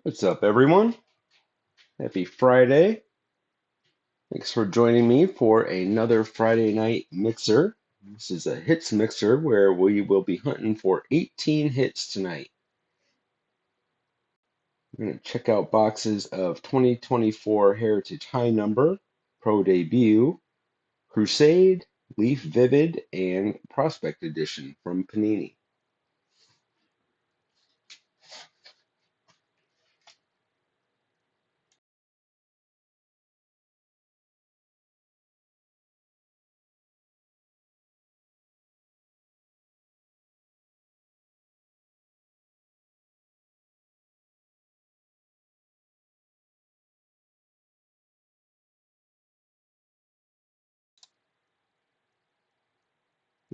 What's up, everyone? Happy Friday. Thanks for joining me for another Friday night mixer. This is a hits mixer where we will be hunting for 18 hits tonight. We're going to check out boxes of 2024 Heritage High Number, Pro Debut, Crusade, Leaf Vivid, and Prospect Edition from Panini.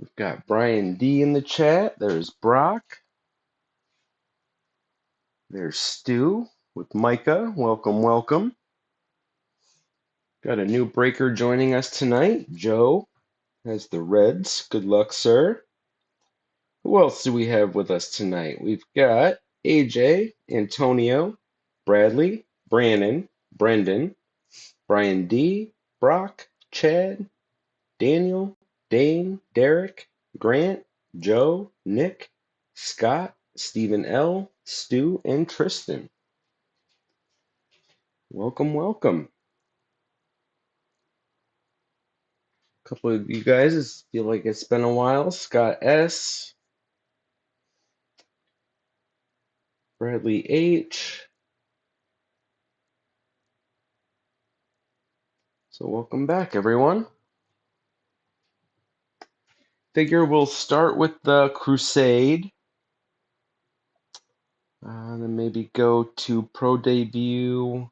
We've got Brian D in the chat. There's Brock. There's Stu with Micah. Welcome, welcome. Got a new breaker joining us tonight. Joe has the Reds. Good luck, sir. Who else do we have with us tonight? We've got AJ, Antonio, Bradley, Brandon, Brendan, Brian D, Brock, Chad, Daniel, Dane, Derek, Grant, Joe, Nick, Scott, Stephen L, Stu, and Tristan. Welcome, welcome. A couple of you guys, feel like it's been a while. Scott S, Bradley H. So welcome back, everyone. Figure we'll start with the Crusade, then maybe go to Pro Debut.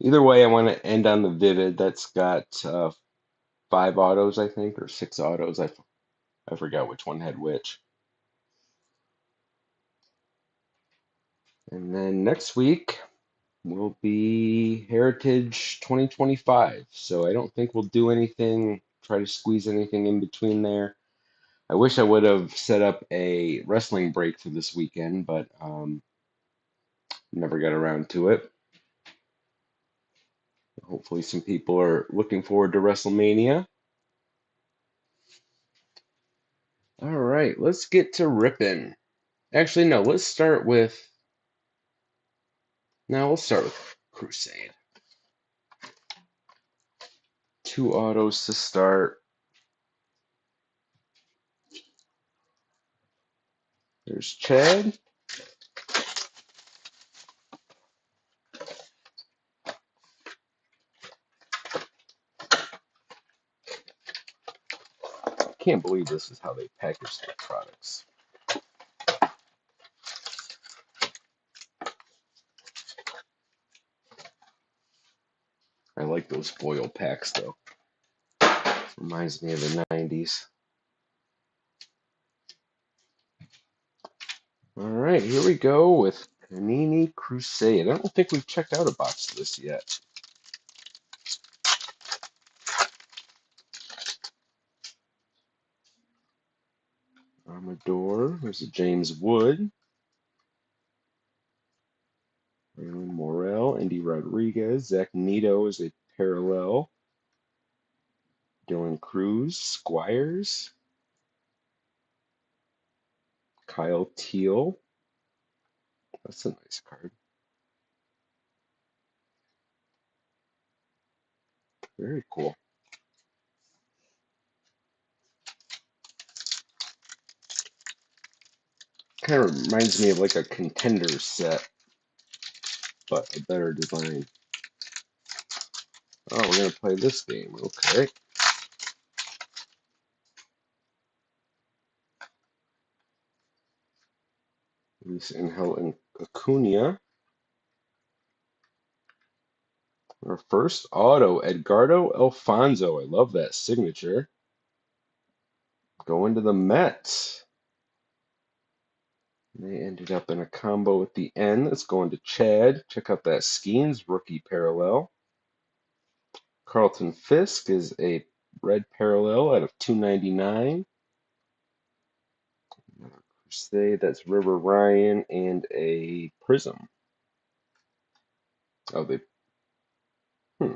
Either way, I want to end on the Vivid. That's got 5 autos, I think, or 6 autos. I forgot which one had which. And then next week will be Heritage 2025. So I don't think we'll do anything, try to squeeze anything in between there. I wish I would have set up a wrestling break for this weekend, but never got around to it. Hopefully, some people are looking forward to WrestleMania. All right, let's get to ripping. Actually, no, let's start with. No, we'll start with Crusade. 2 autos to start. There's Chad. I can't believe this is how they package their products. I like those foil packs, though. Reminds me of the 90s. All right, here we go with Panini Crusade. I don't think we've checked out a box of this yet. Amador, there's a James Wood, Raylan Morel, Andy Rodriguez, Zach Neto is a parallel, Dylan Cruz, Squires, Kyle Teal. That's a nice card. Very cool. Kind of reminds me of like a contender set, but a better design. Oh, we're gonna play this game. Okay. Luis Angel and Acuna. Our first auto, Edgardo Alfonzo. I love that signature. Going to the Mets. They ended up in a combo at the end. Let's go into Chad. Check out that Skeens rookie parallel. Carlton Fisk is a red parallel out of 299. Crusade, that's River Ryan and a Prism. Oh, they. Hmm.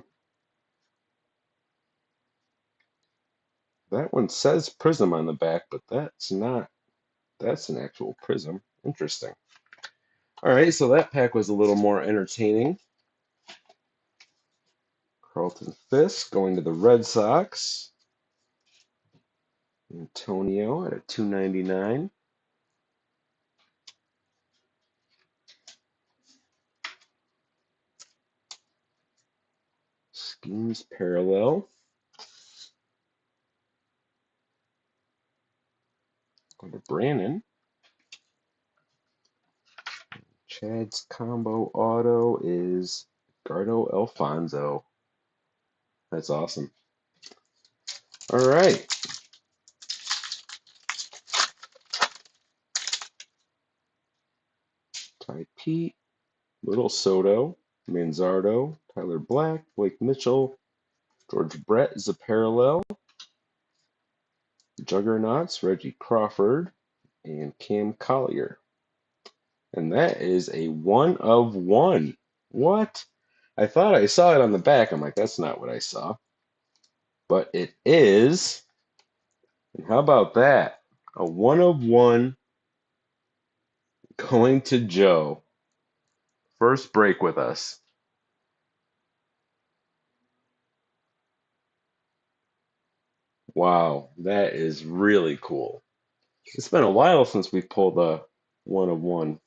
That one says Prism on the back, but that's not. That's an actual Prism. Interesting. All right, so that pack was a little more entertaining. Carlton Fisk going to the Red Sox. Antonio at a 299. Schemes parallel. Going to Brandon. Chad's combo auto is Gardo Alfonso. That's awesome. All right. Ty Pete, Little Soto, Manzardo, Tyler Black, Blake Mitchell, George Brett is a parallel, Juggernauts, Reggie Crawford, and Cam Collier. And that is a 1 of 1. What? I thought I saw it on the back. I'm like, that's not what I saw. But it is. And how about that? A 1 of 1 going to Joe. First break with us. Wow, that is really cool. It's been a while since we pulled a 1 of 1.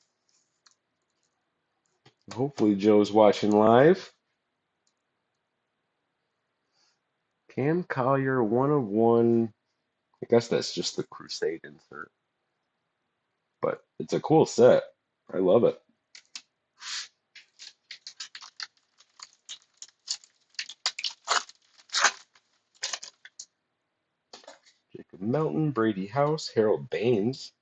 Hopefully Joe's watching live. Cam Collier 1 of 1. I guess that's just the Crusade insert, but it's a cool set. I love it. Jacob Melton, Brady House, Harold Baines,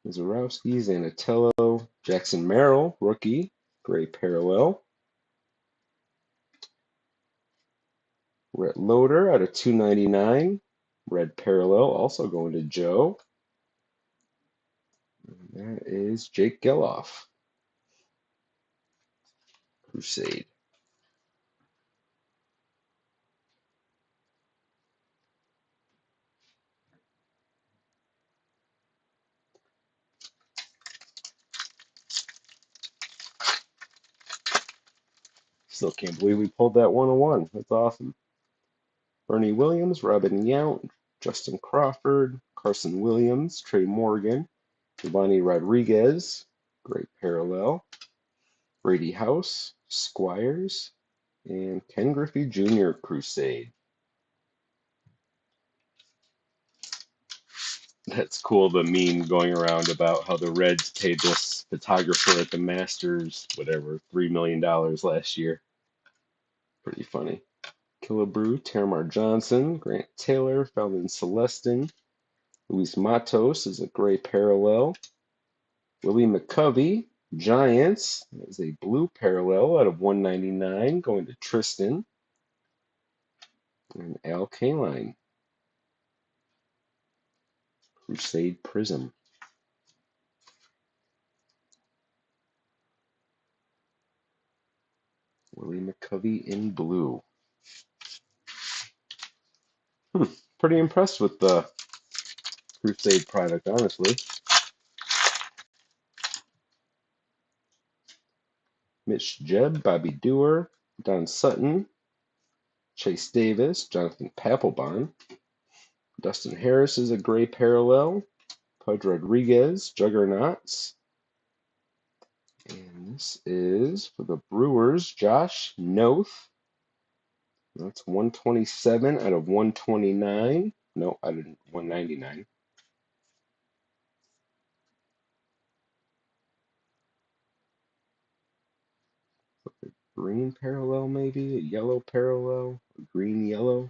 Zarowski, Zanatello, Jackson Merrill, rookie, gray parallel. Rhett Loader out of 299, red parallel, also going to Joe. And that is Jake Geloff, Crusade. Still can't believe we pulled that 1 of 1. That's awesome. Bernie Williams, Robin Yount, Justin Crawford, Carson Williams, Trey Morgan, Giovanni Rodriguez, great parallel. Brady House, Squires, and Ken Griffey Jr. Crusade. That's cool, the meme going around about how the Reds paid this photographer at the Masters, whatever, $3 million last year. Pretty funny. Killebrew, Terramar Johnson, Grant Taylor, Falvin Celestin, Luis Matos is a gray parallel. Willie McCovey, Giants, is a blue parallel out of 199, going to Tristan. And Al Kaline, Crusade Prism. Willie McCovey in blue. Pretty impressed with the Crusade product, honestly. Mitch Jebb, Bobby Dewar, Don Sutton, Chase Davis, Jonathan Papelbon. Dustin Harris is a gray parallel. Pudge Rodriguez, Juggernauts. And this is for the Brewers, Josh Noth. That's 127 out of 129. No, out of 199. Green parallel, maybe? A yellow parallel? A green yellow?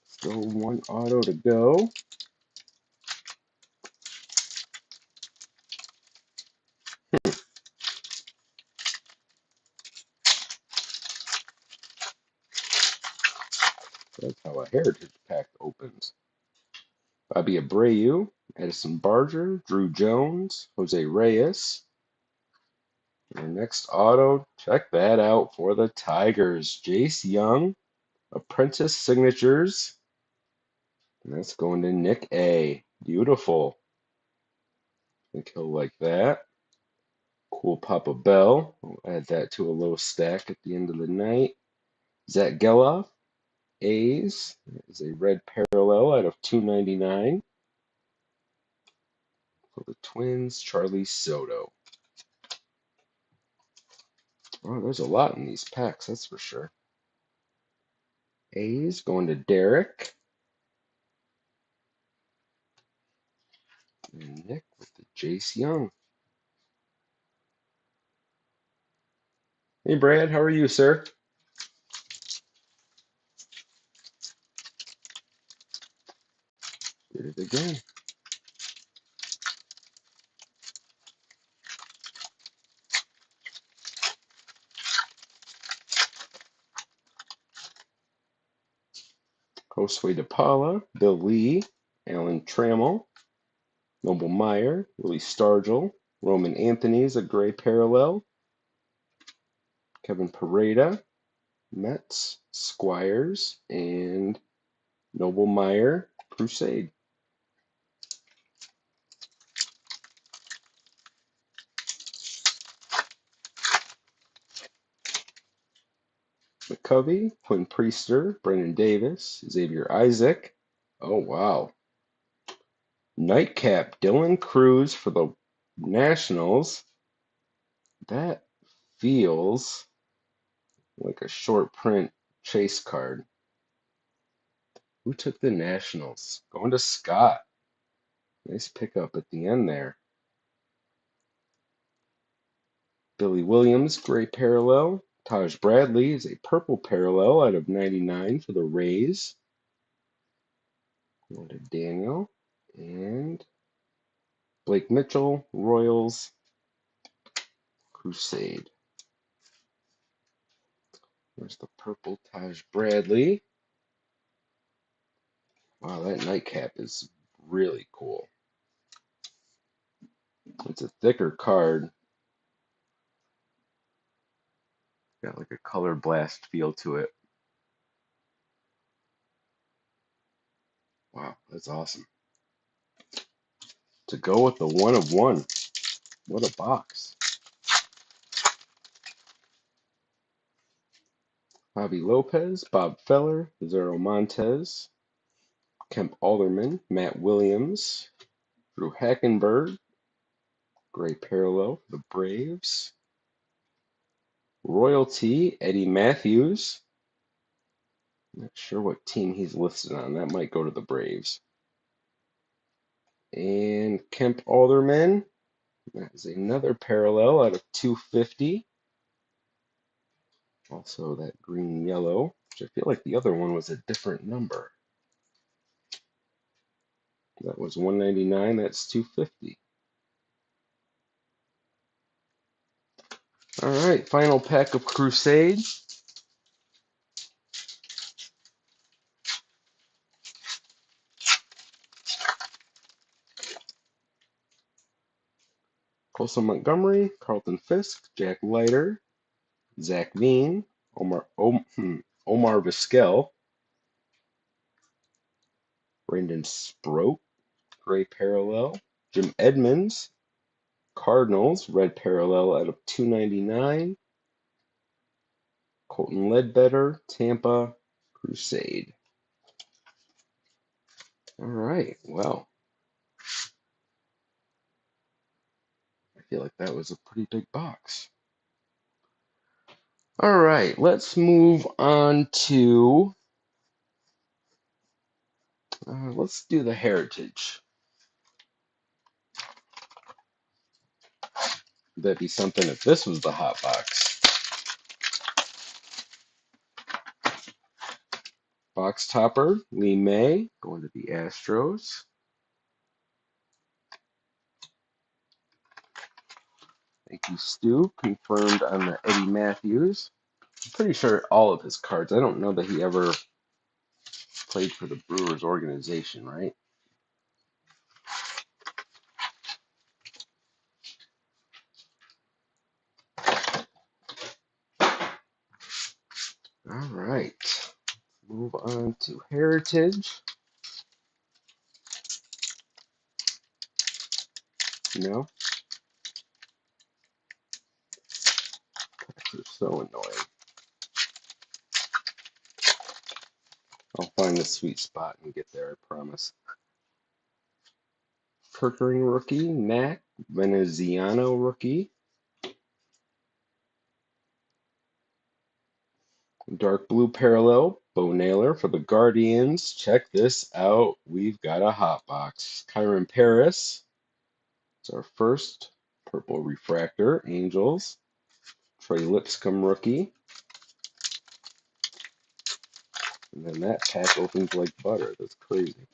Still one auto to go. That's how a Heritage pack opens. Bobby Abreu, Edison Barger, Drew Jones, Jose Reyes. Our next auto, check that out for the Tigers. Jace Young, Apprentice Signatures. And that's going to Nick A. Beautiful. I think he'll like that. Cool Papa Bell. We'll add that to a low stack at the end of the night. Zach Geloff, A's. That is a red parallel out of 299. For the Twins, Charlie Soto. Oh, there's a lot in these packs, that's for sure. A's going to Derek. And Nick with the Jace Young. Hey, Brad, how are you, sir? Did it again. Josue DePaula, Bill Lee, Alan Trammell, Noble Meyer, Willie Stargell, Roman Anthony's a gray parallel, Kevin Pareda, Mets, Squires, and Noble Meyer, Crusade. McCovey, Quinn Priester, Brendan Davis, Xavier Isaac. Oh, wow. Nightcap, Dylan Cruz for the Nationals. That feels like a short print chase card. Who took the Nationals? Going to Scott. Nice pickup at the end there. Billy Williams, gray parallel. Taj Bradley is a purple parallel out of 99 for the Rays. Going to Daniel. And Blake Mitchell, Royals, Crusade. There's the purple Taj Bradley. Wow, that nightcap is really cool. It's a thicker card. Got like a color blast feel to it. Wow, that's awesome. To go with the 1 of 1. What a box. Javi Lopez, Bob Feller, Zero Montez, Kemp Alderman, Matt Williams, Drew Hackenberg, gray parallel for the Braves, Royalty, Eddie Matthews. Not sure what team he's listed on. That might go to the Braves. And Kemp Alderman. That is another parallel out of 250. Also that green yellow, which I feel like the other one was a different number. That was 199, that's 250. All right, final pack of Crusade. Colson Montgomery, Carlton Fisk, Jack Leiter, Zach Veen, Omar Vizquel, Brandon Sproat, gray parallel, Jim Edmonds, Cardinals, red parallel out of 299, Colton Ledbetter, Tampa, Crusade. All right, well, I feel like that was a pretty big box. All right, let's move on to, let's do the Heritage. That'd be something if this was the hot box. Box topper, Lee May, going to the Astros. Thank you, Stu. Confirmed on the Eddie Matthews. I'm pretty sure all of his cards. I don't know that he ever played for the Brewers organization, right? on to Heritage. No, they're so annoying. I'll find the sweet spot and get there, I promise. Perkering rookie, Mac Veneziano rookie. Dark blue parallel, Bo Naylor for the Guardians. Check this out. We've got a hot box. Kyron Paris. It's our first purple refractor. Angels. Trey Lipscomb rookie. And then that pack opens like butter. That's crazy.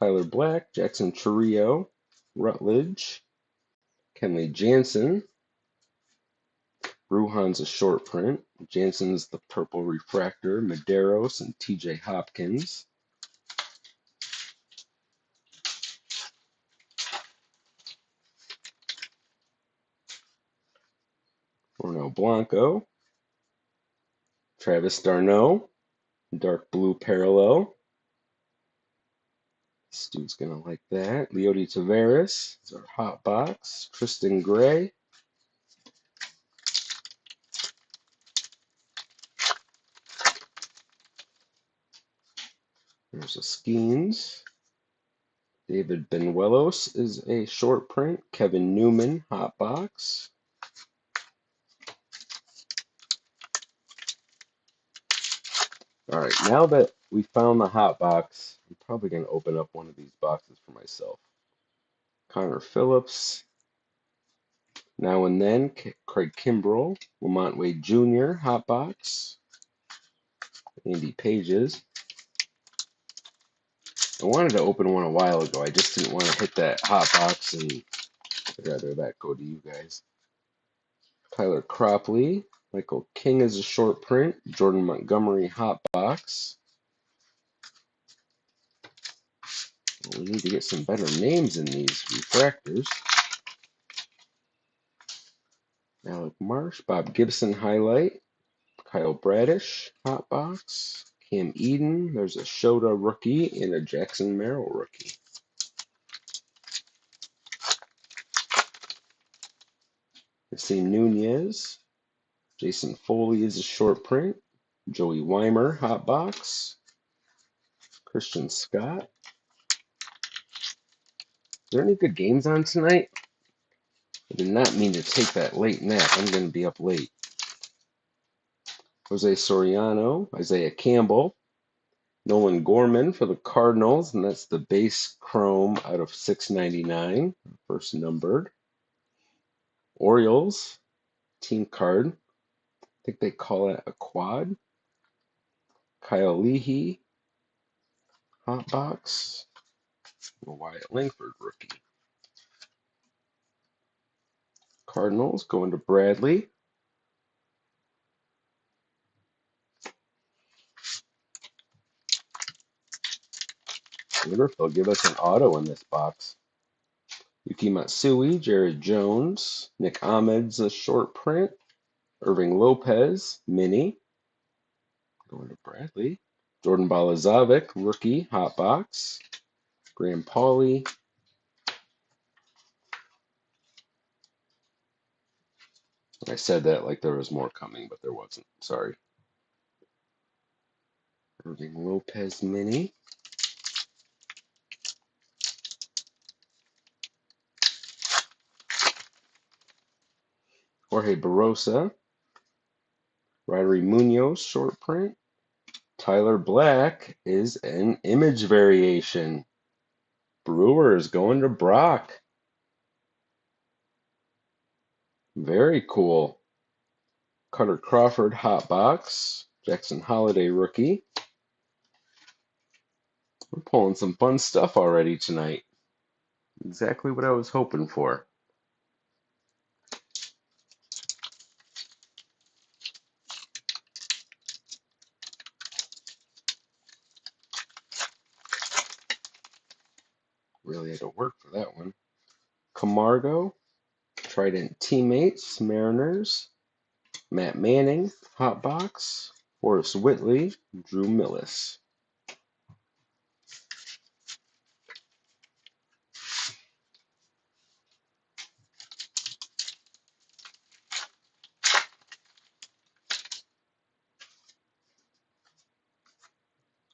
Tyler Black, Jackson Chourio, Rutledge, Kenley Jansen. Ruhan's a short print. Jansen's the purple refractor. Medeiros and TJ Hopkins. Orno Blanco. Travis d'Arnaud. Dark blue parallel. This dude's gonna like that. Leody Taveras is our hot box. Tristan Gray. There's a Skeens. David Benuelos is a short print. Kevin Newman, hot box. All right, now that we found the hot box, I'm probably going to open up one of these boxes for myself. Connor Phillips. Now and then, Craig Kimbrell. Lamont Wade Jr., hot box. Andy Pages. I wanted to open one a while ago. I just didn't want to hit that hot box, and I'd rather that go to you guys. Tyler Cropley. Michael King is a short print. Jordan Montgomery, hot box. Well, we need to get some better names in these refractors. Alec Marsh, Bob Gibson, highlight. Kyle Bradish, hot box. Cam Eden. There's a Shota rookie and a Jackson Merrill rookie. Yassine Nunez. Jason Foley is a short print. Joey Weimer, hot box. Christian Scott. Is there any good games on tonight? I did not mean to take that late nap. I'm going to be up late. Jose Soriano, Isaiah Campbell, Nolan Gorman for the Cardinals, and that's the base chrome out of 699, first numbered. Orioles, team card. I think they call it a quad. Kyle Leahy, hot box. Wyatt Langford rookie. Cardinals going to Bradley. I wonder if they'll give us an auto in this box. Yuki Matsui, Jared Jones, Nick Ahmed's a short print. Irving Lopez, mini. Going to Bradley. Jordan Balazovic, rookie, hot box. Graham Pauley. I said that like there was more coming, but there wasn't. Sorry. Irving Lopez, mini. Jorge Barosa. Ryder Munoz, short print. Tyler Black is an image variation. Brewers going to Brock. Very cool. Cutter Crawford, hot box. Jackson Holiday, rookie. We're pulling some fun stuff already tonight. Exactly what I was hoping for. Really had to work for that one. Camargo, Trident Teammates, Mariners. Matt Manning, hot box. Horace Whitley, Drew Millis.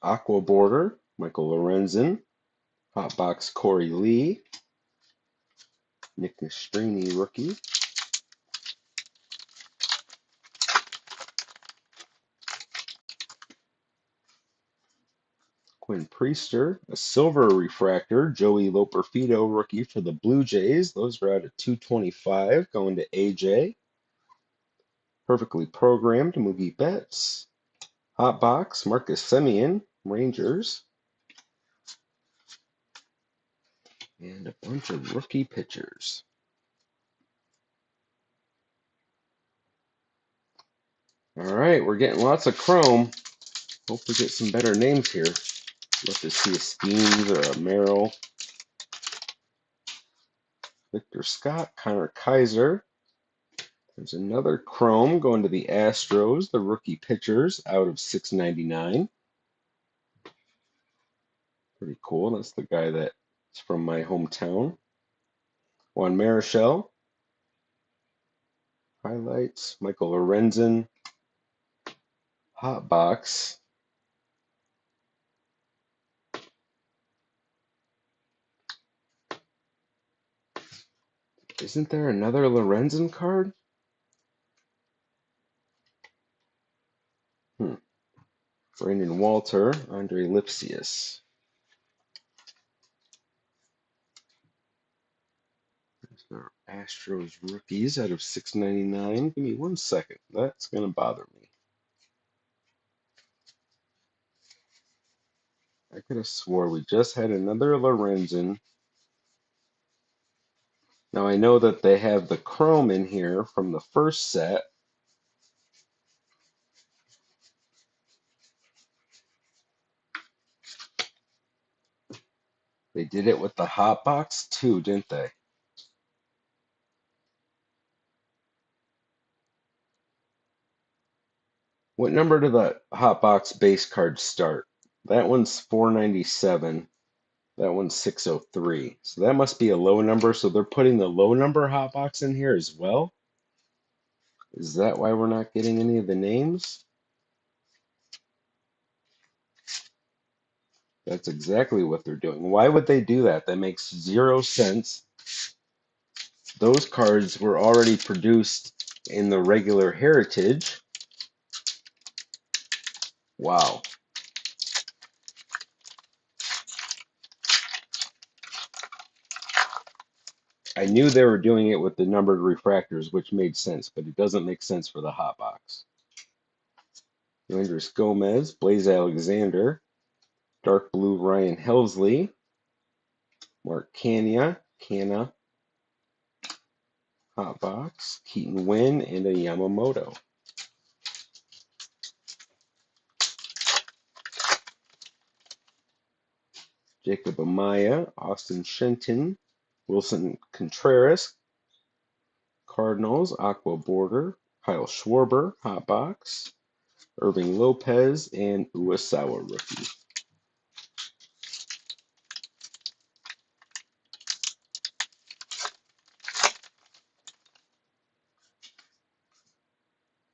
Aqua Border, Michael Lorenzen. Hot Box Corey Lee. Nick Nastrini, rookie. Quinn Priester, a silver refractor. Joey Loperfido, rookie for the Blue Jays. Those are out at 225, going to AJ. Perfectly programmed, Moogie Betts. Hot Box, Marcus Semien, Rangers. And a bunch of rookie pitchers. All right, we're getting lots of chrome. Hope we get some better names here. Love to see a Steens or a Merrill. Victor Scott, Connor Kaiser. There's another chrome going to the Astros, the rookie pitchers out of 699. Pretty cool. That's the guy that's from my hometown. Juan Marichal. Highlights. Michael Lorenzen. Hot Box. Isn't there another Lorenzen card? Brandon Walter, Andre Lipsius. There's our Astros rookies out of 699. Give me 1 second. That's going to bother me. I could have swore we just had another Lorenzen. Now I know that they have the chrome in here from the first set. They did it with the hot box too, didn't they? What number do the hot box base cards start? That one's 497. That one's 603. So that must be a low number. So they're putting the low number hot box in here as well. Is that why we're not getting any of the names? That's exactly what they're doing. Why would they do that? That makes zero sense. Those cards were already produced in the regular Heritage. Wow. I knew they were doing it with the numbered refractors, which made sense, but it doesn't make sense for the hot box. Andres Gomez, Blaze Alexander, dark blue Ryan Helsley, Mark Canna, hot box, Keaton Wynn, and a Yamamoto. Jacob Amaya, Austin Shenton, Wilson Contreras, Cardinals, Aqua Border, Kyle Schwarber, hot box, Irving Lopez, and Uwasawa rookie.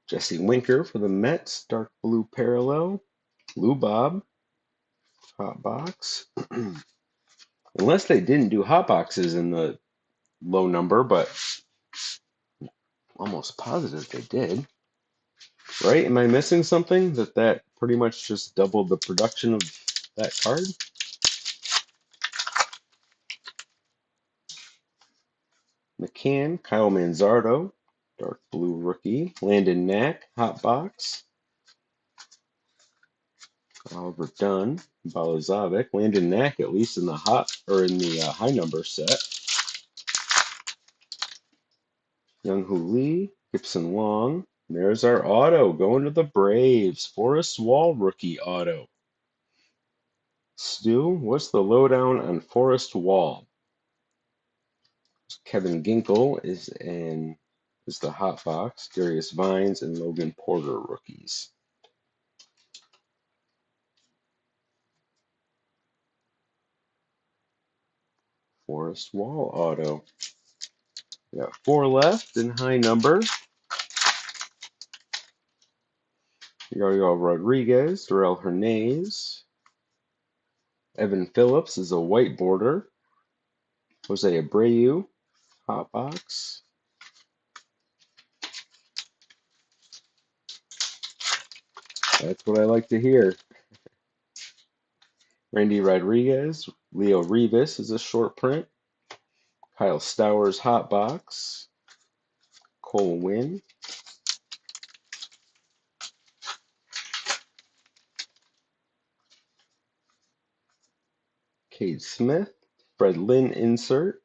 Jesse Winker for the Mets, dark blue parallel, Lou Bob, hot box. Unless they didn't do hot boxes in the low number, but almost positive they did. Right? Am I missing something? That pretty much just doubled the production of that card? McCann, Kyle Manzardo, dark blue rookie. Landon Knack, hot box. Oliver Dunn, Balazovic. Landon Knack, at least in the high number set. Young-Hoo Lee, Gibson Long. There's our auto going to the Braves. Forrest Wall rookie auto. Stu, what's the lowdown on Forrest Wall? Kevin Ginkel is the hot box. Darius Vines and Logan Porter rookies. Forrest Wall auto. We got 4 left in high number. Yario Rodriguez, Darrell Hernandez. Evan Phillips is a white border. Jose Abreu, hot box. That's what I like to hear. Randy Rodriguez, Leo Rivas is a short print. Kyle Stowers, hot box. Cole Winn. Cade Smith, Fred Lynn insert.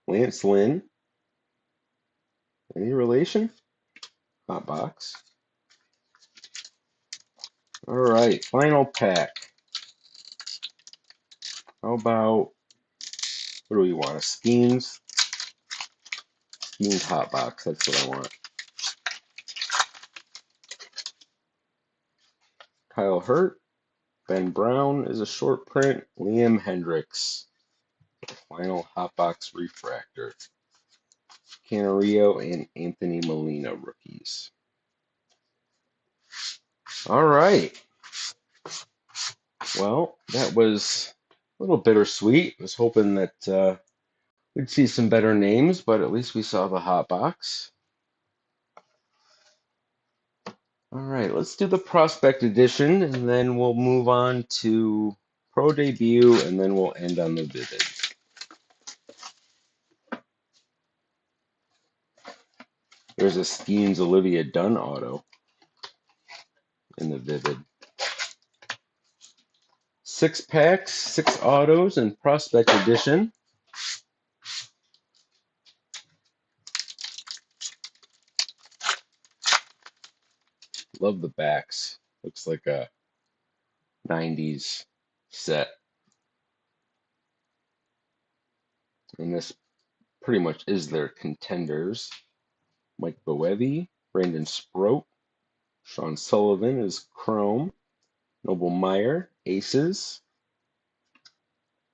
Lance Lynn. Any relation? Hot box. All right, final pack. How about, what do we want? A Skeens hot box. That's what I want. Kyle Hurt. Ben Brown is a short print. Liam Hendricks. Final hot box refractor. Canario and Anthony Molina rookies. All right. Well, that was a little bittersweet. I was hoping that we'd see some better names, but at least we saw the hot box. All right, let's do the prospect edition, and then we'll move on to pro debut, and then we'll end on the vivid. There's a Skeens Olivia Dunn auto in the vivid. 6 packs, 6 autos, and prospect edition. Love the backs. Looks like a 90s set. And this pretty much is their contenders. Mike Boevi, Brandon Sproat, Sean Sullivan is Chrome, Noble Meyer, Aces,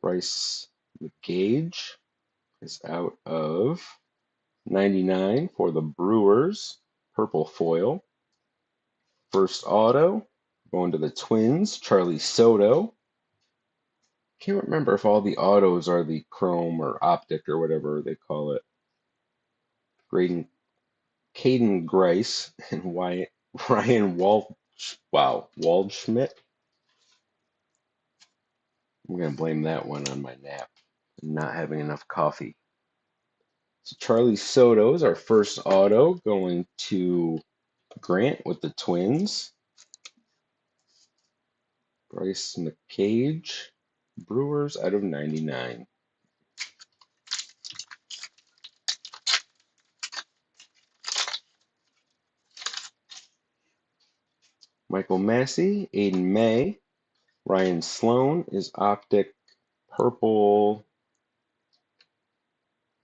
Bryce McGage is out of 99 for the Brewers, purple foil. First auto, going to the Twins, Charlie Soto. Can't remember if all the autos are the chrome or optic or whatever they call it. Graydon, Caden Grice and Ryan Waldschmidt. I'm going to blame that one on my nap and not having enough coffee. So Charlie Soto is our first auto, going to Grant with the Twins. Bryce McCage, Brewers out of 99. Michael Massey, Aiden May, Ryan Sloan is optic purple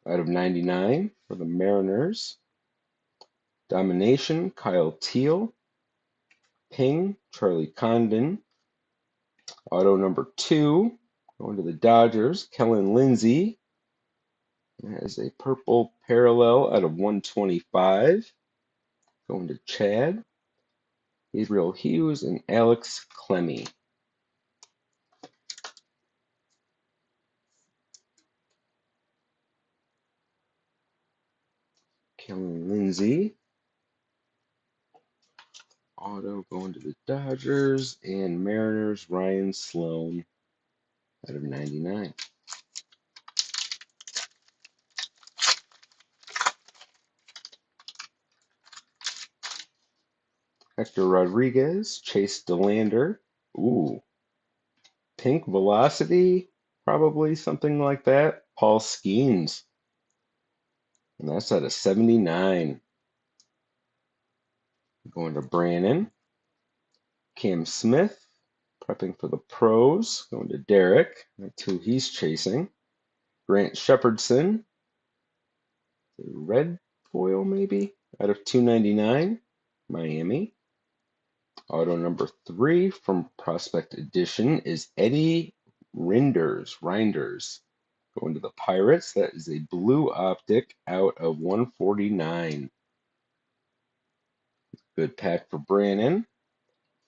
out of 99 for the Mariners. Domination, Kyle Teal. Ping, Charlie Condon. Auto number 2, going to the Dodgers, Kellen Lindsay. Has a purple parallel out of 125. Going to Chad. Gabriel Hughes and Alex Clemmy. Kellen Lindsay. Auto going to the Dodgers and Mariners, Ryan Sloan out of 99. Hector Rodriguez, Chase DeLander. Ooh, Pink Velocity, probably something like that. Paul Skeens. And that's out of 79. Going to Brannon. Cam Smith, prepping for the pros. Going to Derek. That's who he's chasing. Grant Shepherdson. Red foil, maybe? Out of 299. Miami. Auto number 3 from Prospect Edition is Eddie Reinders. Going to the Pirates, that is a blue optic out of 149. Good pack for Brannon,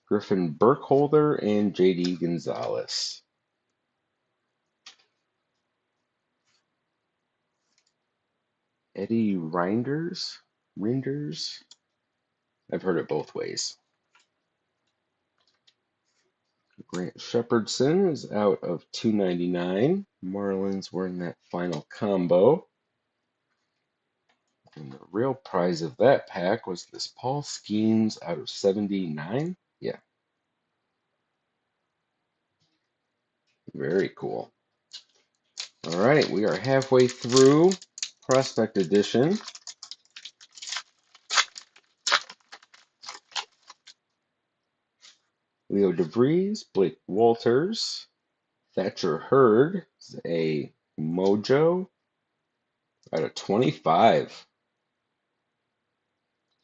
Griffin Burkholder, and JD Gonzalez. Eddie Reinders. I've heard it both ways. Grant Shepherdson is out of 299. Marlins were in that final combo. And the real prize of that pack was this Paul Skeens out of 79. Yeah, very cool. All right, we are halfway through Prospect Edition. Leo DeVries, Blake Walters, Thatcher Hurd is a Mojo out of 25.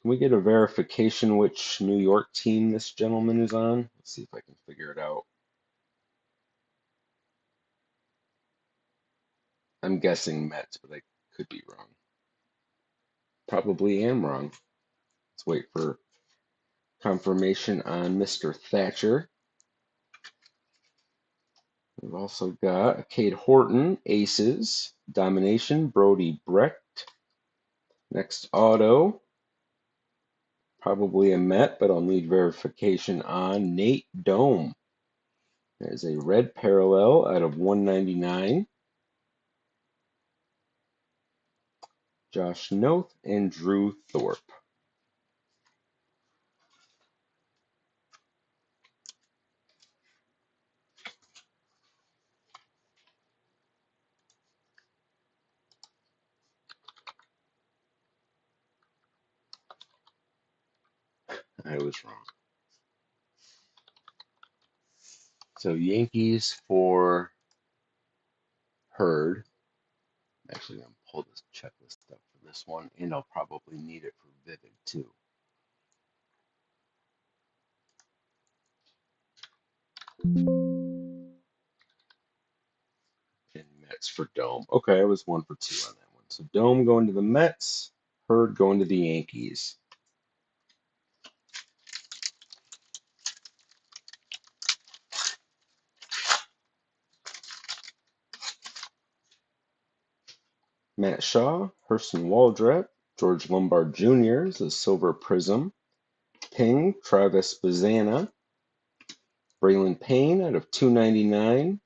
Can we get a verification which New York team this gentleman is on? Let's see if I can figure it out. I'm guessing Mets, but I could be wrong. Probably am wrong. Let's wait for confirmation on Mr. Thatcher. We've also got Cade Horton, Aces, Domination, Brody Brecht. Next auto, probably a Met, but I'll need verification on Nate Dome. There's a red parallel out of 199. Josh Noth and Drew Thorpe. I was wrong. So Yankees for Hurd. I'm actually going to pull this checklist up for this one, and I'll probably need it for Vivid too. And Mets for Dome. Okay, I was 1 for 2 on that one. So Dome going to the Mets, Hurd going to the Yankees. Matt Shaw, Hurston Waldrep, George Lombard Jr. is a Silver Prism. Ping, Travis Bazana, Braylon Payne out of 299.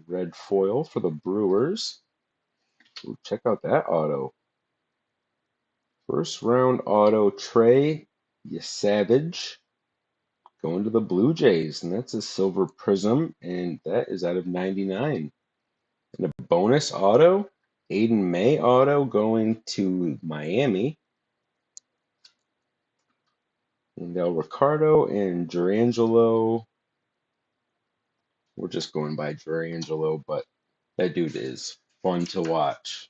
Red foil for the Brewers. Ooh, check out that auto. First round auto, Trey Yesavage going to the Blue Jays, and that's a Silver Prism, and that is out of 99. And a bonus auto, Aiden May auto going to Miami. And Ricardo and Durangelo. We're just going by Durangelo, but that dude is fun to watch.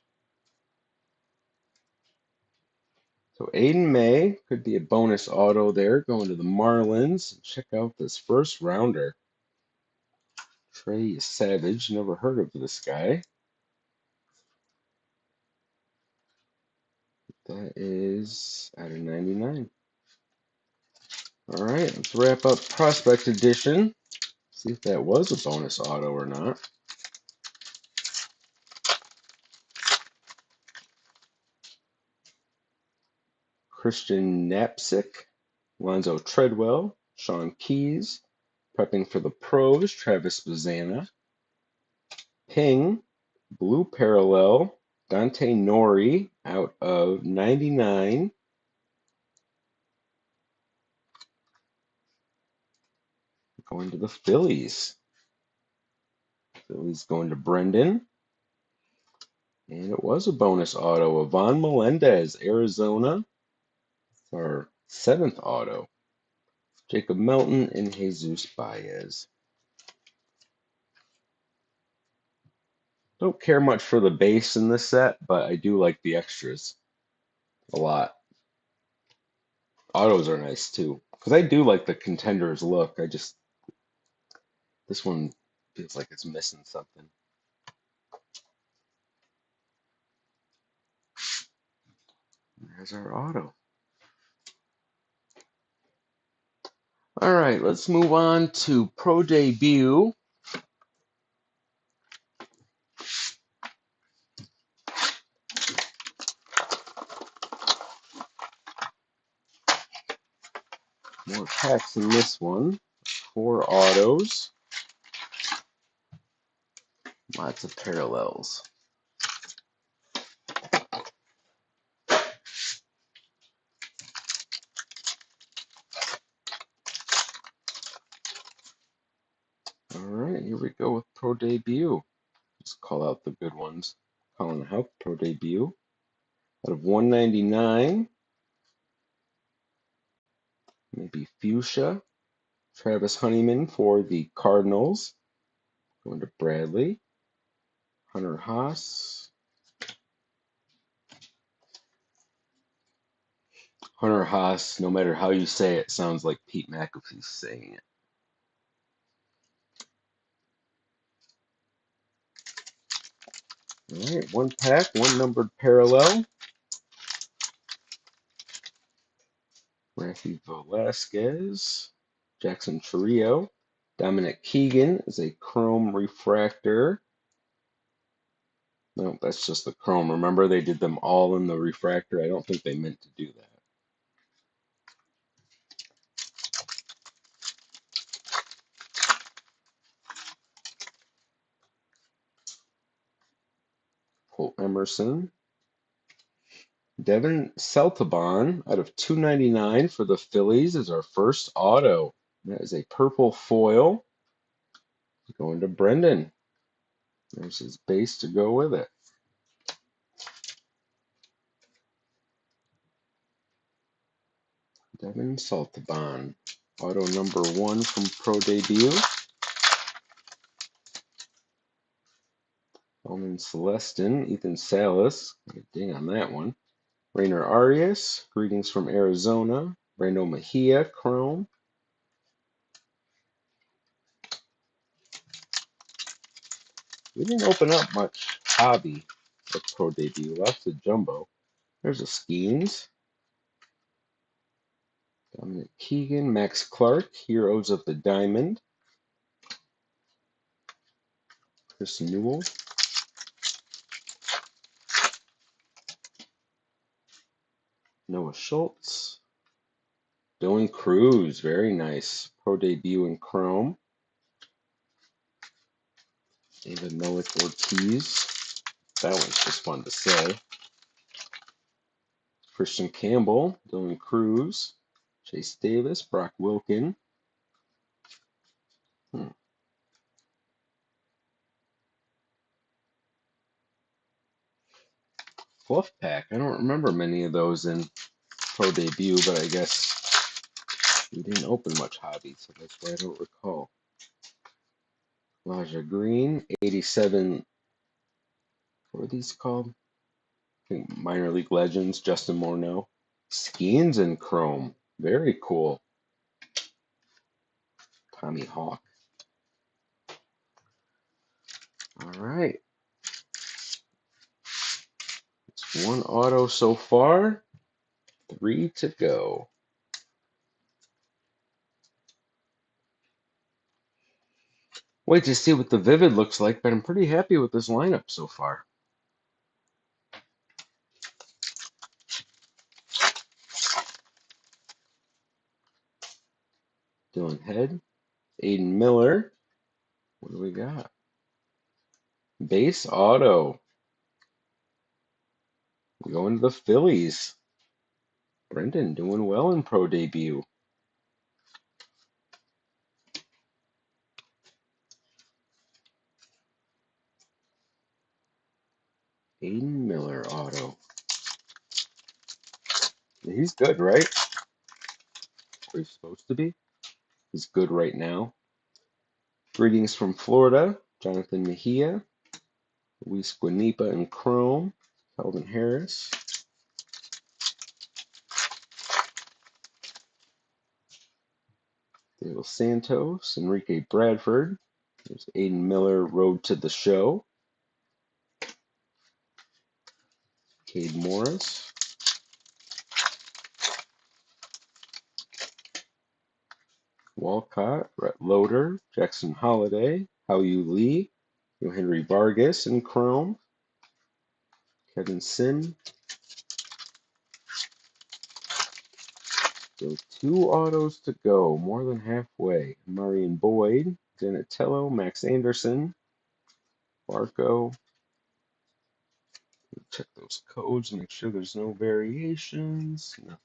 So Aiden May could be a bonus auto there going to the Marlins. Check out this first rounder. Trey Savage, never heard of this guy. That is out of 99. All right, let's wrap up Prospect Edition. See if that was a bonus auto or not. Christian Knapsick, Lonzo Treadwell, Sean Keys, prepping for the pros, Travis Bazana, Ping, Blue Parallel, Dante Nori out of 99. Going to the Phillies. Phillies going to Brendan. And it was a bonus auto. Ivan Melendez, Arizona. Our 7th auto. Jacob Melton and Jesus Baez. Don't care much for the base in this set, but I do like the extras a lot. Autos are nice too, because I do like the contenders look. This one feels like it's missing something. There's our auto. All right, let's move on to Pro Debut. More packs in this one. 4 autos. Lots of parallels. All right, here we go with Pro Debut. Just call out the good ones. Colin Houck, Pro Debut. Out of 199, maybe Fuchsia. Travis Honeyman for the Cardinals. Going to Bradley. Hunter Haas. Hunter Haas, no matter how you say it, sounds like Pete McAfee's saying it. All right, 1 pack, 1 numbered parallel. Rafi Velasquez, Jackson Chourio, Dominic Keegan is a chrome refractor. No, that's just the chrome. Remember, they did them all in the refractor. I don't think they meant to do that. Cole Emerson. Devin Celtabon out of 299 for the Phillies is our first auto. That is a purple foil. Going to Brendan. There's his base to go with it. Devin Celtabon. Auto number 1 from Pro Debut. Bowman Celestin, Ethan Salas. Ding on that one. Rainer Arias. Greetings from Arizona. Brando Mejia, Chrome. We didn't open up much hobby at Pro Debut. Lots of jumbo. There's a Skeens. Dominic Keegan, Max Clark, Heroes of the Diamond. Chris Newell. Noah Schultz. Dylan Cruz, very nice. Pro Debut in Chrome. David Melich Ortiz. That one's just fun to say. Christian Campbell, Dylan Cruz, Chase Davis, Brock Wilken. Fluff pack. I don't remember many of those in Pro Debut, but I guess we didn't open much hobby, so that's why I don't recall. Elijah Green, 87. What are these called? I think Minor League Legends, Justin Morneau. Skeens in Chrome. Very cool. Tommy Hawk. All right. It's 1 auto so far. 3 to go. Wait to see what the Vivid looks like, but I'm pretty happy with this lineup so far. Dylan Head, Aiden Miller. What do we got? Base auto. Going to the Phillies. Brendan doing well in Pro Debut. Aiden Miller auto. He's good, right? Where he's supposed to be. He's good right now. Greetings from Florida. Jonathan Mejia. Luis Guanipa in Chrome. Calvin Harris. Dale Santos. Enrique Bradford. There's Aiden Miller, Road to the Show. Cade Morris. Walcott, Brett Loader, Jackson Holiday, Hao-Yu Lee, Henry Vargas in Chrome, Kevin Sin. So 2 autos to go, more than halfway. Marion Boyd, Donatello, Max Anderson, Barco. Check those codes, make sure there's no variations. Nothing.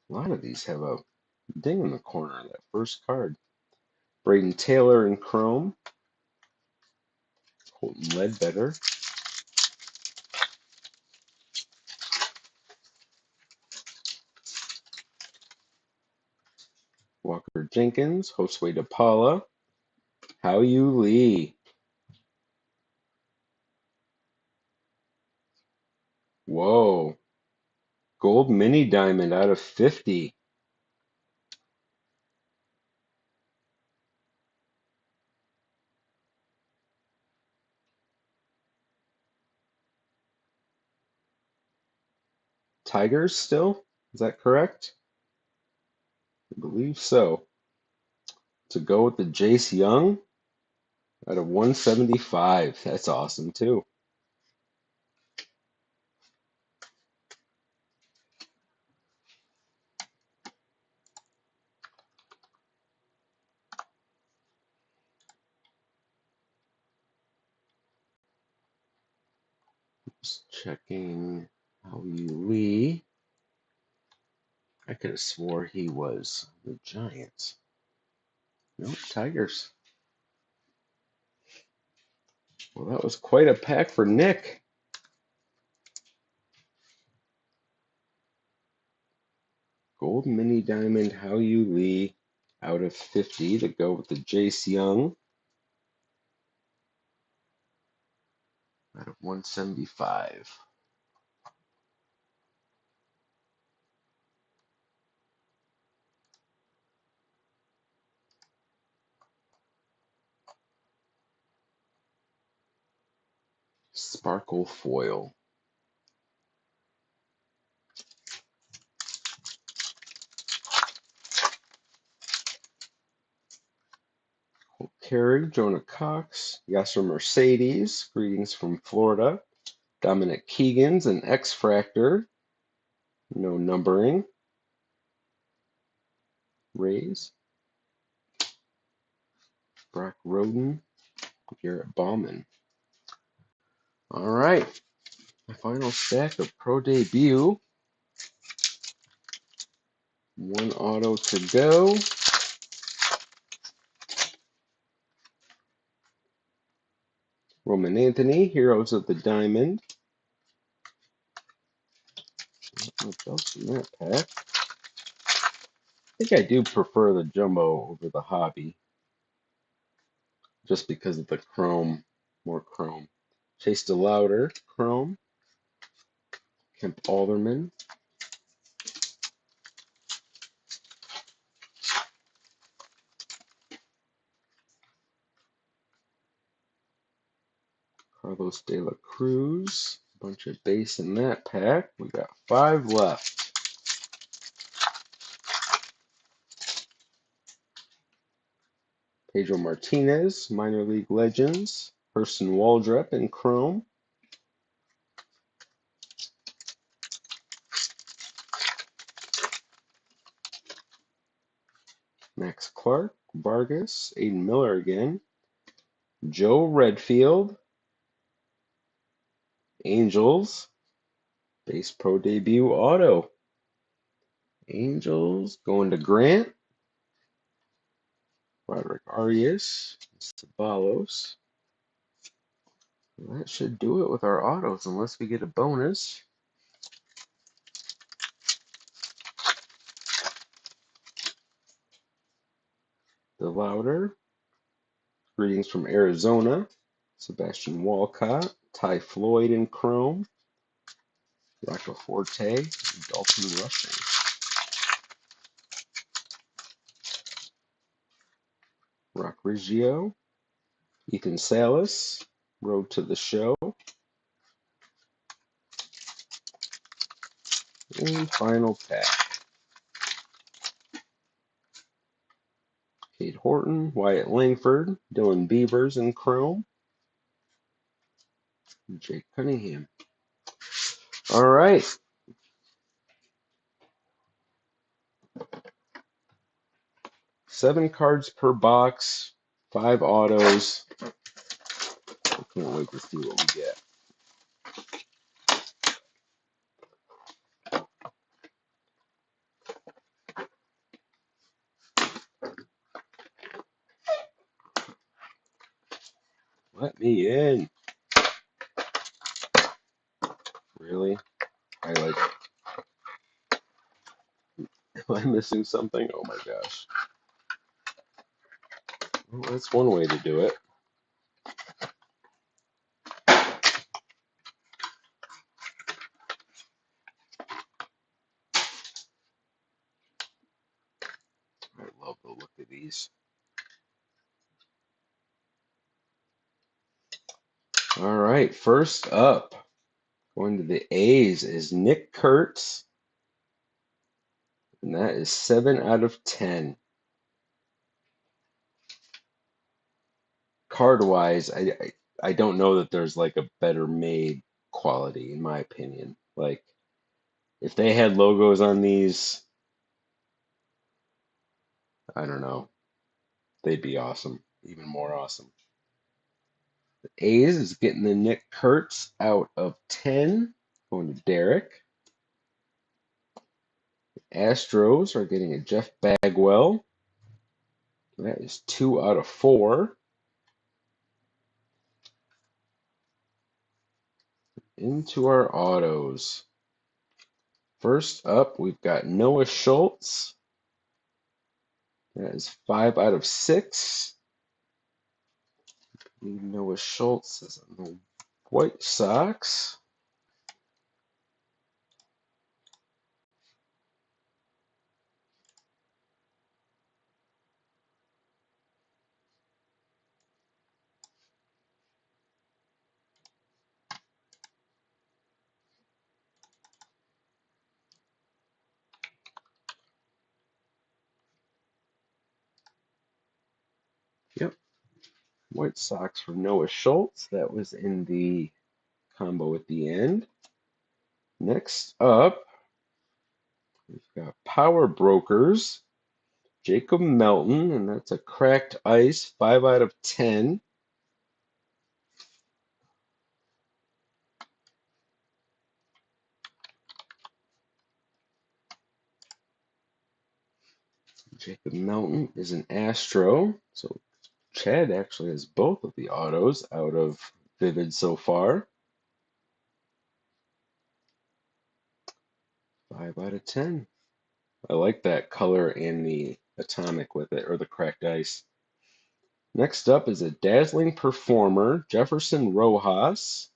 A lot of these have a ding in the corner of that first card. Braden Taylor in Chrome, Colton Ledbetter, Walker Jenkins, Josue De Paula, Hao-Yu Lee. Whoa. Gold mini diamond out of 50. Tigers still? Is that correct? I believe so. To go with the Jace Young out of 175. That's awesome too. Just checking Hao-Yu Lee. I could have swore he was the Giants. Nope, Tigers. Well, that was quite a pack for Nick. Gold mini diamond Hao-Yu Lee out of 50 to go with the Jace Young out of 175. Sparkle foil. Carey, Jonah Cox, Yasser Mercedes, greetings from Florida. Dominic Keegan's an X-Fractor, no numbering. Rays. Brock Roden, Garrett Bauman. All right, my final stack of Pro Debut. 1 auto to go. Roman Anthony, Heroes of the Diamond. What else in that pack? I think I do prefer the Jumbo over the Hobby, just because of the chrome, more chrome. Chase DeLauder, chrome. Kemp Alderman. Carlos De La Cruz. A bunch of base in that pack. We got 5 left. Pedro Martinez, Minor League Legends. Hurston Waldrep in chrome. Max Clark, Vargas, Aiden Miller again. Joe Redfield, Angels, base Pro Debut auto. Angels going to Grant, Roderick Arias, Ceballos. That should do it with our autos, unless we get a bonus. The Louder, greetings from Arizona. Sebastian Walcott, Ty Floyd in chrome. Rocco Forte, Dalton Rushing. Rock Riggio, Ethan Salas, Road to the Show. And final pack. Cade Horton, Wyatt Langford, Dylan Beavers in Chrome, and Jake Cunningham. All right. Seven cards per box, 5 autos. I can't wait to see what we get. Let me in. Really? I like. Am I missing something? Oh my gosh. Well, that's one way to do it. I love the look of these. All right, first up, going to the A's is Nick Kurtz, and that is 7 out of 10. Card-wise, I don't know that there's like a better made quality, in my opinion. Like, if they had logos on these, I don't know, they'd be awesome, even more awesome. The A's is getting the Nick Kurtz out of 10, going to Derek. Astros are getting a Jeff Bagwell. That is 2 out of 4. Into our autos. First up, we've got Noah Schultz. That is 5 out of 6. Noah Schultz is on the White Sox. Yep, White Sox for Noah Schultz. That was in the combo at the end. Next up, we've got Power Brokers. Jacob Melton, and that's a cracked ice, 5 out of 10. Jacob Melton is an Astro, so Chad actually has both of the autos out of Vivid so far. 5 out of 10. I like that color and the atomic with it, or the cracked ice. Next up is a Dazzling Performer, Jefferson Rojas.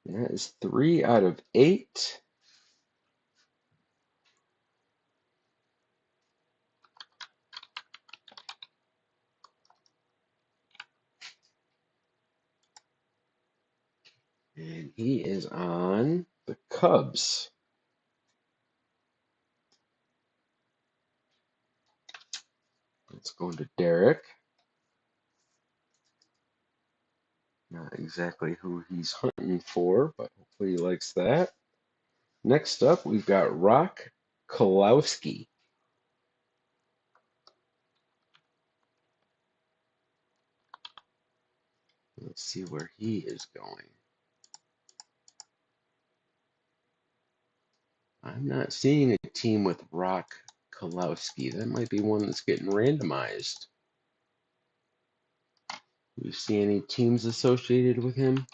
That is 3 out of 8. And he is on the Cubs. Let's go to Derek. Not exactly who he's hunting for, but hopefully he likes that. Next up, we've got Rock Kolowski. Let's see where he is going. I'm not seeing a team with Rock Kolowski. That might be one that's getting randomized. Do you see any teams associated with him?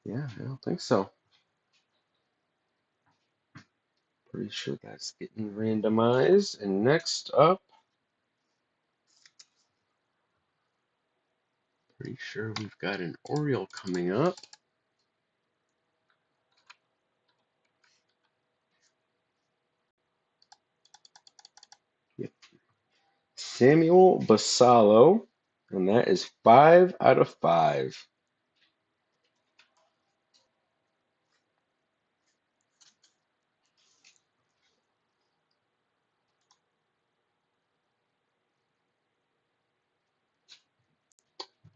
Yeah, I don't think so. Pretty sure that's getting randomized. And next up, pretty sure we've got an Oriole coming up. Yep. Samuel Basallo, and that is 5 out of 5.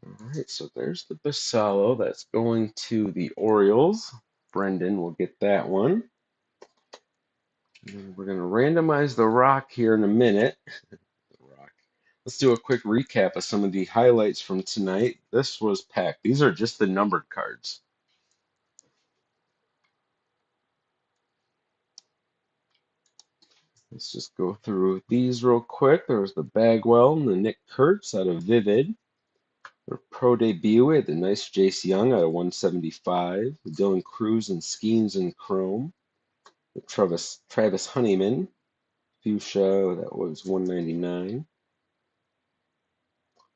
All right, so there's the Basallo. That's going to the Orioles. Brendan will get that one. And we're going to randomize the rock here in a minute. The rock. Let's do a quick recap of some of the highlights from tonight. This was packed. These are just the numbered cards. Let's just go through these real quick. There was the Bagwell and the Nick Kurtz out of Vivid. Their pro debut, we had the nice Jace Young out of 175. The Dylan Cruz and Skeens and Chrome. The Travis Honeyman, Fuchsia, that was 199.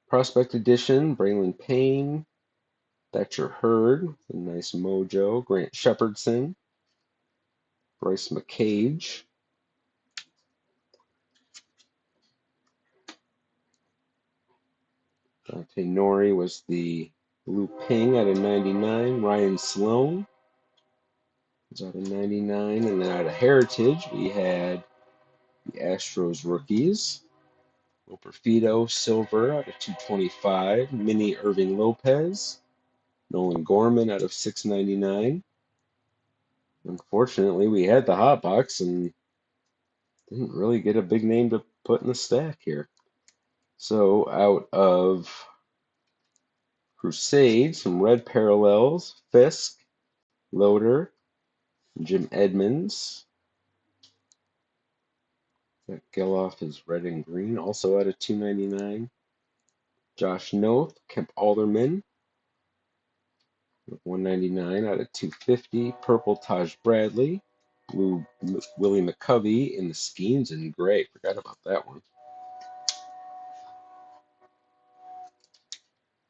Prospect Edition, Braylon Payne, Thatcher Hurd, a nice mojo. Grant Shepherdson, Bryce McCage. Dante Nori was the Blue Ping out of 99. Ryan Sloan was out of 99. And then out of Heritage, we had the Astros rookies. Loperfido Silver out of 225. Mini Irving Lopez. Nolan Gorman out of 699. Unfortunately, we had the hot box and didn't really get a big name to put in the stack here. So out of Crusade, some red parallels, Fisk, Loader, Jim Edmonds. That Geloff is red and green, also out of 299. Josh Noth, Kemp Alderman, 199 out of 250. Purple Taj Bradley, blue Willie McCovey in the Skeens in gray. Forgot about that one.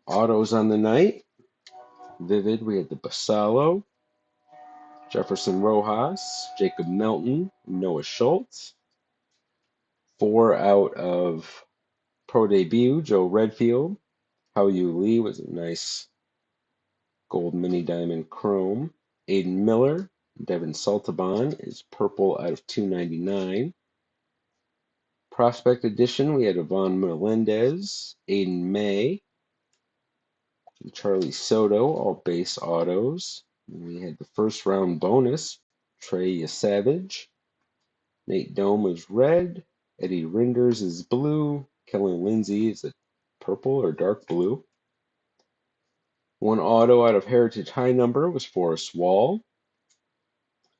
Autos on the night. Vivid, we had the Basallo, Jefferson Rojas, Jacob Melton, Noah Schultz. 4 out of pro debut, Joe Redfield. Hao Yu Lee was a nice gold mini diamond chrome. Aiden Miller, Devin Saltaban is purple out of 299. Prospect Edition, we had Ivan Melendez, Aiden May, and Charlie Soto, all base autos. And we had the first round bonus, Trey Savage. Nate Dome is red. Eddie Rinders is blue. Kelly Lindsay is a purple or dark blue. One auto out of Heritage High Number was Forrest Wall.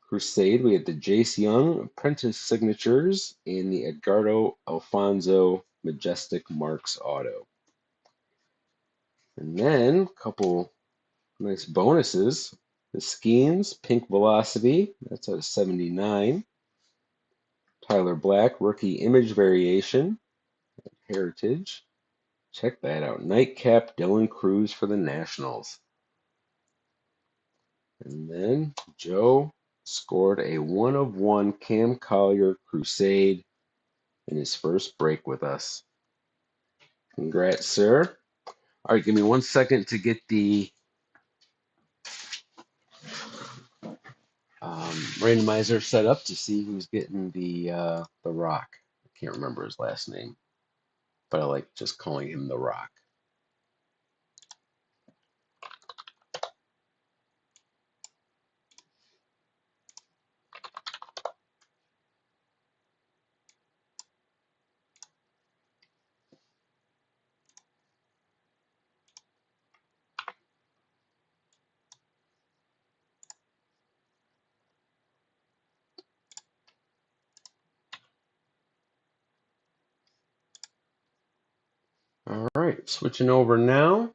Crusade, we had the Jace Young Apprentice Signatures and the Edgardo Alfonso Majestic Marks auto. And then a couple nice bonuses. The Skeens Pink Velocity, that's out of 79. Tyler Black Rookie Image Variation, Heritage. Check that out. Nightcap Dylan Cruz for the Nationals. And then Joe scored a 1 of 1 Cam Collier Crusade in his first break with us. Congrats, sir. All right, give me 1 second to get the randomizer set up to see who's getting the Rock. I can't remember his last name, but I like just calling him the Rock. All right, switching over now.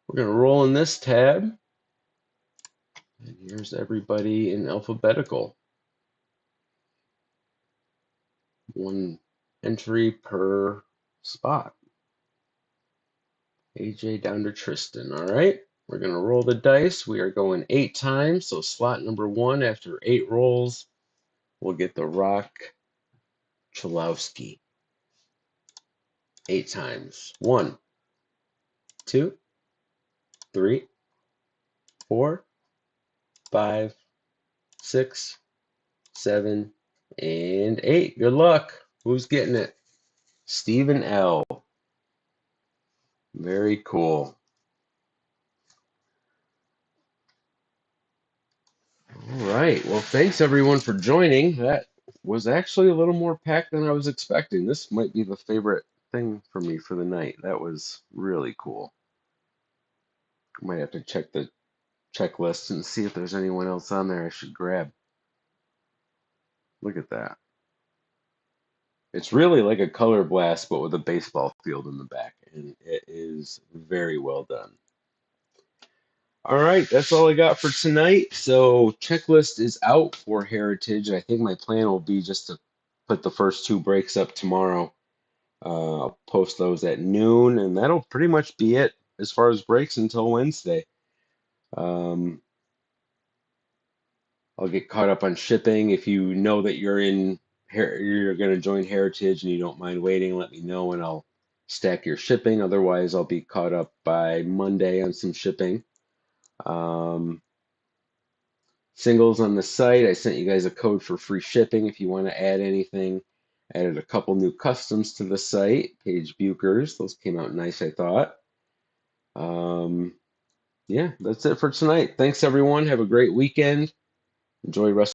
We're going to roll in this tab. And here's everybody in alphabetical. 1 entry per spot. AJ down to Tristan. All right, we're going to roll the dice. We are going 8 times. So slot number 1, after 8 rolls, we'll get the Rock Chalowski. 8 times. 1, 2, 3, 4, 5, 6, 7, and 8. Good luck. Who's getting it? Stephen L. Very cool. All right. Well, thanks everyone for joining. That was actually a little more packed than I was expecting. This might be the favorite thing for me for the night. That was really cool. Might have to check the checklist and see if there's anyone else on there I should grab. Look at that. It's really like a color blast, but with a baseball field in the back, and it is very well done. All right, that's all I got for tonight. So checklist is out for Heritage. I think my plan will be just to put the first 2 breaks up tomorrow. I'll post those at noon, and that'll pretty much be it as far as breaks until Wednesday. Um, I'll get caught up on shipping. If you know that you're going to join Heritage and you don't mind waiting, let me know and I'll stack your shipping. Otherwise, I'll be caught up by Monday on some shipping. Um, Singles on the site. I sent you guys a code for free shipping if you want to add anything. Added a couple new customs to the site. Paige Buchers. Those came out nice, I thought. Yeah, that's it for tonight. Thanks, everyone. Have a great weekend. Enjoy rest.